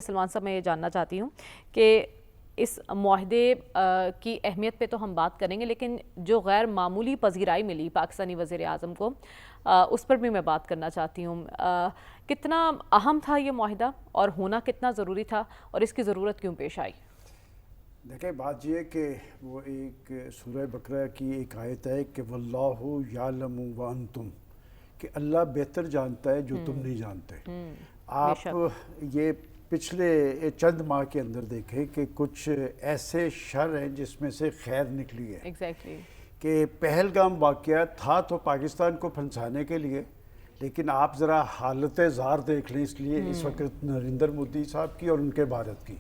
سلمان صاحب میں یہ جاننا چاہتی ہوں کہ اس معاہدے کی اہمیت پہ تو ہم بات کریں گے، لیکن جو غیر معمولی پذیرائی ملی پاکستانی وزیر اعظم کو اس پر بھی میں بات کرنا چاہتی ہوں۔ کتنا اہم تھا یہ معاہدہ اور ہونا کتنا ضروری تھا اور اس کی ضرورت کیوں پیش آئی؟ دیکھیں بات یہ کہ وہ ایک سورہ بقرہ کی ایک آیت ہے کہ واللہ یعلم وانتم، کہ اللہ بہتر جانتا ہے جو تم نہیں جانتے۔ آپ یہ پچھلے چند ماہ کے اندر دیکھیں کہ کچھ ایسے شر ہیں جس میں سے خیر نکلی ہے۔ کہ پہلگام واقعہ تھا تو پاکستان کو پھنسانے کے لیے، لیکن آپ ذرا حالت زار دیکھ لیں اس لیے اس وقت نریندر مودی صاحب کی اور ان کے بھارت کی،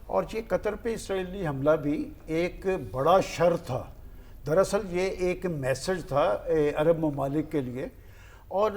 اور یہ قطر پہ اسرائیلی حملہ بھی ایک بڑا شر تھا۔ دراصل یہ ایک میسج تھا عرب ممالک کے لیے، اور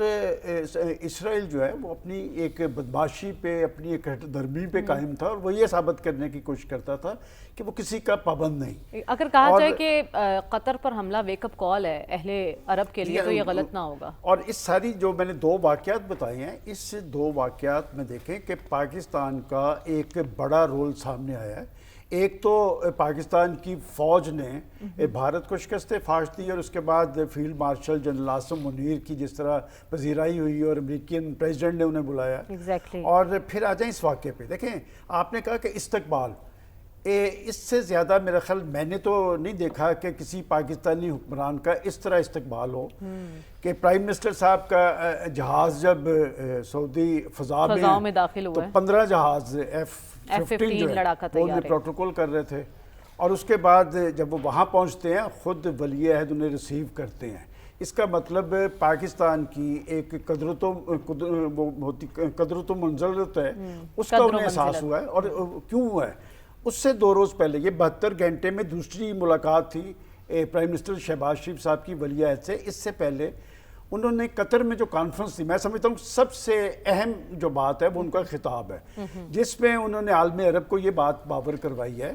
اسرائیل جو ہے وہ اپنی ایک بدماشی پہ، اپنی ایک درمی پہ قائم تھا، اور وہ یہ ثابت کرنے کی کوشش کرتا تھا کہ وہ کسی کا پابند نہیں۔ اگر کہا جائے کہ قطر پر حملہ ویک اپ کال ہے اہل عرب کے لیے تو یہ غلط نہ ہوگا۔ اور اس ساری جو میں نے دو واقعات بتائے ہیں، اس دو واقعات میں دیکھیں کہ پاکستان کا ایک بڑا رول سامنے آیا ہے۔ ایک تو پاکستان کی فوج نے بھارت کو شکست فاش دی، اور اس کے بعد field marshal general Asim Munir کی جس طرح پذیرائی ہوئی اور امریکن پریزیڈنٹ نے انہیں بلایا۔ اور پھر آ جائیں اس واقعے پہ، دیکھیں آپ نے کہا کہ استقبال، اس سے زیادہ میرا خیال میں نے تو نہیں دیکھا کہ کسی پاکستانی حکمران کا اس طرح استقبال ہو کہ پرائم منسٹر صاحب کا جہاز جب سعودی فضا میں داخل ہوا تو 15 جہاز F-15 جو ہے وہ پروٹوکول کر رہے تھے، اور اس کے بعد جب وہ وہاں پہنچتے ہیں خود ولی عہد انہیں ریسیو کرتے ہیں۔ اس کا مطلب پاکستان کی ایک قدرت و منزلت ہے، اس کا انہیں احساس ہوا ہے۔ اور کیوں ہوا ہے؟ اس سے 2 روز پہلے، یہ 72 گھنٹے میں دوسری ملاقات تھی پرائم منسٹر شہباز شریف صاحب کی ولی عہد سے۔ اس سے پہلے انہوں نے قطر میں جو کانفرنس تھی، میں سمجھتا ہوں سب سے اہم جو بات ہے وہ ان کا خطاب ہے، جس میں انہوں نے عالم عرب کو یہ بات باور کروائی ہے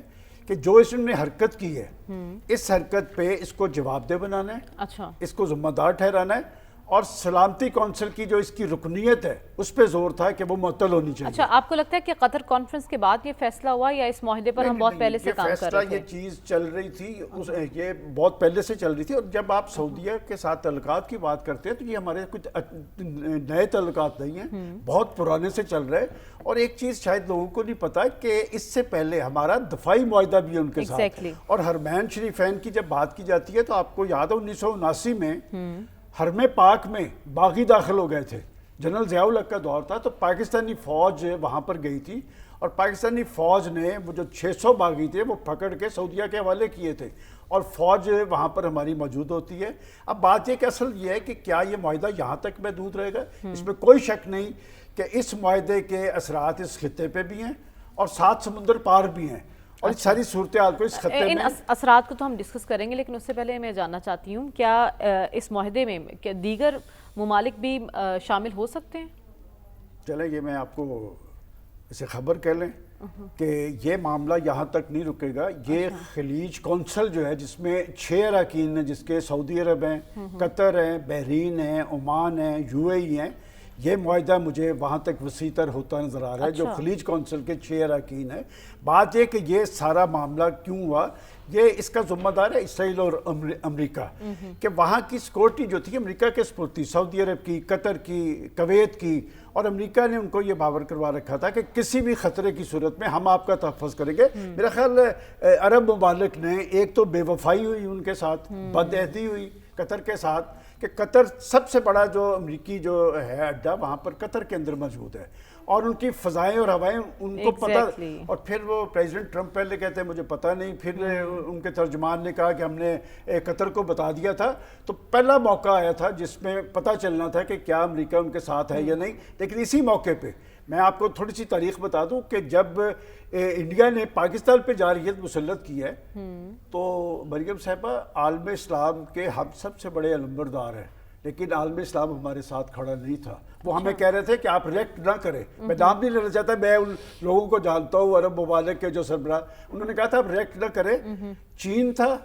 کہ جو اس نے حرکت کی ہے، اس حرکت پہ اس کو جواب دہ بنانا ہے، اس کو ذمہ دار ٹھہرانا ہے، اور سلامتی کونسل کی جو اس کی رکنیت ہے اس پہ زور تھا کہ وہ معطل ہونی چاہیے۔ اچھا، آپ کو لگتا ہے کہ قطر کانفرنس کے بعد یہ فیصلہ ہوا یا اس معاہدے پر ہم بہت پہلے سے کام کر رہے تھے؟ یہ چیز چل رہی تھی، یہ بہت پہلے سے چل رہی تھی، اور جب آپ سعودیہ کے ساتھ تعلقات کی بات کرتے ہیں تو یہ ہمارے کچھ نئے تعلقات نہیں ہیں، بہت پرانے سے چل رہے۔ اور ایک چیز شاید لوگوں کو نہیں پتا کہ اس سے پہلے ہمارا دفاعی معاہدہ بھی ان کے ساتھ، اور حرمین شریفین کی جب بات کی جاتی ہے تو آپ کو یاد ہے 1979 میں حرم پاک میں باغی داخل ہو گئے تھے، جنرل ضیاء الحق کا دور تھا، تو پاکستانی فوج وہاں پر گئی تھی، اور پاکستانی فوج نے وہ جو 600 باغی تھے وہ پکڑ کے سعودیہ کے حوالے کیے تھے، اور فوج وہاں پر ہماری موجود ہوتی ہے۔ اب بات یہ کہ اصل یہ ہے کہ کیا یہ معاہدہ یہاں تک محدود رہے گا؟ اس میں کوئی شک نہیں کہ اس معاہدے کے اثرات اس خطے پہ بھی ہیں اور 7 سمندر پار بھی ہیں، اور اس ساری صورتحال کو اس خطے میں، ان اثرات کو تو ہم ڈسکس کریں گے، لیکن اس سے پہلے میں جاننا چاہتی ہوں کیا اس معاہدے میں دیگر ممالک بھی شامل ہو سکتے ہیں؟ چلیں یہ میں آپ کو اسے خبر کہہ لیں کہ یہ معاملہ یہاں تک نہیں رکے گا۔ یہ خلیج کونسل جو ہے جس میں 6 اراکین ہیں، جس کے سعودی عرب ہیں، قطر ہیں، بحرین ہیں، عمان ہیں، UAE ہیں، یہ معاہدہ مجھے وہاں تک وسیع تر ہوتا نظر آ رہا ہے جو خلیج کونسل کے 6 اراکین ہیں۔ بات یہ کہ یہ سارا معاملہ کیوں ہوا، یہ اس کا ذمہ دار ہے اسرائیل اور امریکہ، کہ وہاں کی سیکورٹی جو تھی امریکہ کے سپرد تھی، سعودی عرب کی، قطر کی، کویت کی، اور امریکہ نے ان کو یہ باور کروا رکھا تھا کہ کسی بھی خطرے کی صورت میں ہم آپ کا تحفظ کریں گے۔ میرا خیال عرب ممالک نے ایک تو بے وفائی ہوئی ان کے ساتھ، بدعہدی ہوئی قطر کے ساتھ، کہ قطر سب سے بڑا جو امریکی جو ہے اڈا وہاں پر قطر کے اندر موجود ہے، اور ان کی فضائیں اور ہوائیں ان کو پتہ، اور پھر وہ پریزیڈنٹ ٹرمپ پہلے کہتے ہیں مجھے پتہ نہیں، پھر ان کے ترجمان نے کہا کہ ہم نے قطر کو بتا دیا تھا، تو پہلا موقع آیا تھا جس میں پتہ چلنا تھا کہ کیا امریکہ ان کے ساتھ ہے یا نہیں۔ لیکن اسی موقع پہ میں آپ کو تھوڑی سی تاریخ بتا دوں کہ جب انڈیا نے پاکستان پہ جارحیت مسلط کی ہے تو مریم صاحبہ عالم اسلام کے ہم سب سے بڑے علمبردار ہیں، لیکن عالم اسلام ہمارے ساتھ کھڑا نہیں تھا۔ وہ ہمیں کہہ رہے تھے کہ آپ ریئیکٹ نہ کریں، میں نام نہیں لینا چاہتا، میں ان لوگوں کو جانتا ہوں عرب ممالک کے جو سربراہ، انہوں نے کہا تھا آپ ریئیکٹ نہ کریں۔ چین تھا،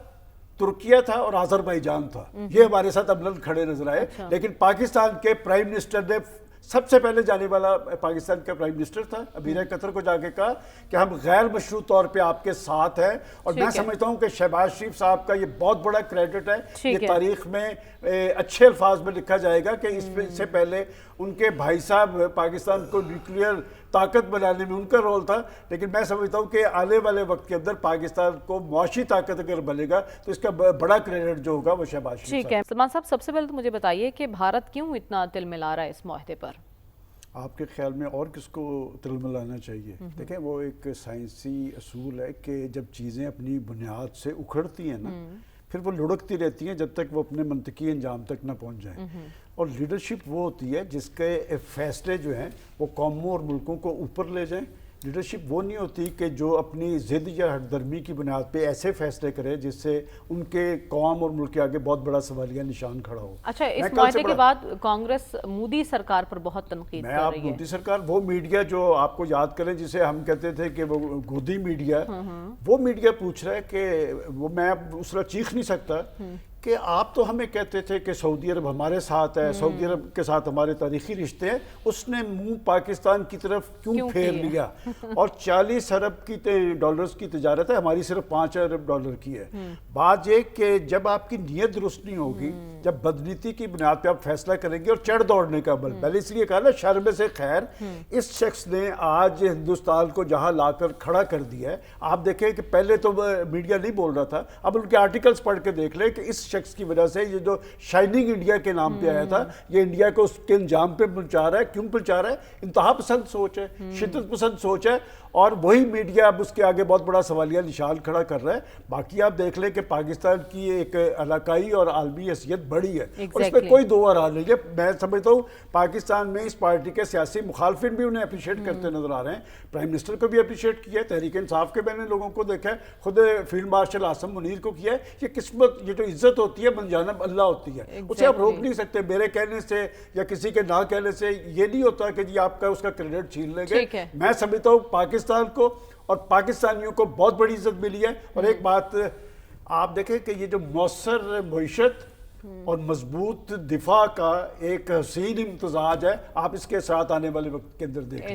ترکیہ تھا اور آذربائیجان تھا، یہ ہمارے ساتھ عملاً کھڑے نظر آئے، لیکن پاکستان کے پرائم منسٹر نے سب سے پہلے جانے والا پاکستان کا پرائم منسٹر تھا. امیر قطر کو جا کے کہا کہ ہم غیر مشروع طور پہ آپ کے ساتھ ہیں, اور میں سمجھتا ہوں کہ شہباز شریف صاحب کا یہ بہت بڑا کریڈٹ ہے, یہ تاریخ میں اچھے الفاظ میں لکھا جائے گا کہ اس سے پہلے ان کے بھائی صاحب پاکستان کو نیوکلیئر طاقت بنانے میں ان کا رول تھا, لیکن میں سمجھتا ہوں کہ آنے والے وقت کے اندر پاکستان کو معاشی طاقت اگر بنے گا تو اس کا بڑا کریڈٹ جو ہوگا وہ شہباز شریف ٹھیک ہے. سلمان صاحب, سب سے پہلے تو مجھے بتائیے کہ بھارت کیوں اتنا تل ملا رہا ہے اس معاہدے پر؟ آپ کے خیال میں اور کس کو تل ملانا چاہیے؟ دیکھیں وہ ایک سائنسی اصول ہے کہ جب چیزیں اپنی بنیاد سے اکھڑتی ہیں نا پھر وہ لڑکتی رہتی ہیں جب تک وہ اپنے منطقی انجام تک نہ پہنچ جائیں. اور لیڈرشپ وہ ہوتی ہے جس کے فیصلے جو ہیں وہ قوموں اور ملکوں کو اوپر لے جائیں. لیڈرشپ وہ نہیں ہوتی کہ جو اپنی ضد یا ہٹ درمی کی بنیاد پہ ایسے فیصلے کرے جس سے ان کے قوم اور ملک کے آگے بہت بڑا سوالیہ نشان کھڑا ہو. اچھا, اس معاہدے کے بعد کانگریس مودی سرکار پر بہت تنقید کر رہی ہے. مودی سرکار, وہ میڈیا جو آپ کو یاد کریں جسے ہم کہتے تھے کہ وہ گودی میڈیا, وہ میڈیا پوچھ رہا ہے کہ وہ میں اس طرح چیخ نہیں سکتا کہ آپ تو ہمیں کہتے تھے کہ سعودی عرب ہمارے ساتھ ہے, سعودی عرب کے ساتھ ہمارے تاریخی رشتے ہیں, اس نے منہ پاکستان کی طرف کیوں پھیر لیا؟ اور 40 ارب کی ڈالرز کی تجارت ہے, ہماری صرف 5 ارب ڈالر کی ہے. بات یہ کہ جب آپ کی نیت درست نہیں ہوگی, جب بدنیتی کی بنیاد پہ آپ فیصلہ کریں گے اور چڑھ دوڑنے کا عمل, پہلے اس لیے کہا نا شر میں سے خیر, اس شخص نے آج ہندوستان کو جہاں لا کر کھڑا کر دیا ہے. آپ دیکھیں کہ پہلے تو میڈیا نہیں بول رہا تھا, اب ان کے آرٹیکلز پڑھ کے دیکھ لیں کہ اس شخص کی وجہ سے یہ جو شائننگ انڈیا کے نام پہ آیا تھا, یہ انڈیا کو اس کے انجام پہ پہنچا رہا ہے. کیوں پہنچا رہا ہے؟ انتہا پسند سوچ ہے, شدت پسند سوچ ہے, اور وہی میڈیا اب اس کے آگے بہت بڑا سوالیہ نشان کھڑا کر رہا ہے. باقی آپ دیکھ لیں کہ پاکستان کی ایک علاقائی اور عالمی حیثیت بڑی ہے, اور اس پہ کوئی دو راہ نہیں ہے. میں سمجھتا ہوں پاکستان میں اس پارٹی کے سیاسی مخالفین بھی انہیں اپریشیٹ کرتے نظر آ رہے ہیں. پرائم منسٹر کو بھی اپریشیٹ کیا ہے, تحریک انصاف کے میں نے لوگوں کو دیکھا ہے, خود فیلڈ مارشل عاصم منیر کو کیا ہے. یہ قسمت, یہ جو عزت ہوتی ہے من جانب اللہ ہوتی ہے, اسے آپ روک نہیں سکتے. میرے کہنے سے یا کسی کے نہ کہنے سے یہ نہیں ہوتا کہ جی آپ کا اس کا کریڈٹ چھین لیں گے. میں سمجھتا ہوں پاکستان کو اور پاکستانیوں کو بہت بڑی عزت ملی ہے. اور ایک بات آپ دیکھیں کہ یہ جو مؤثر معیشت اور مضبوط دفاع کا ایک حسین امتزاج ہے, آپ اس کے ساتھ آنے والے وقت کے اندر دیکھیں.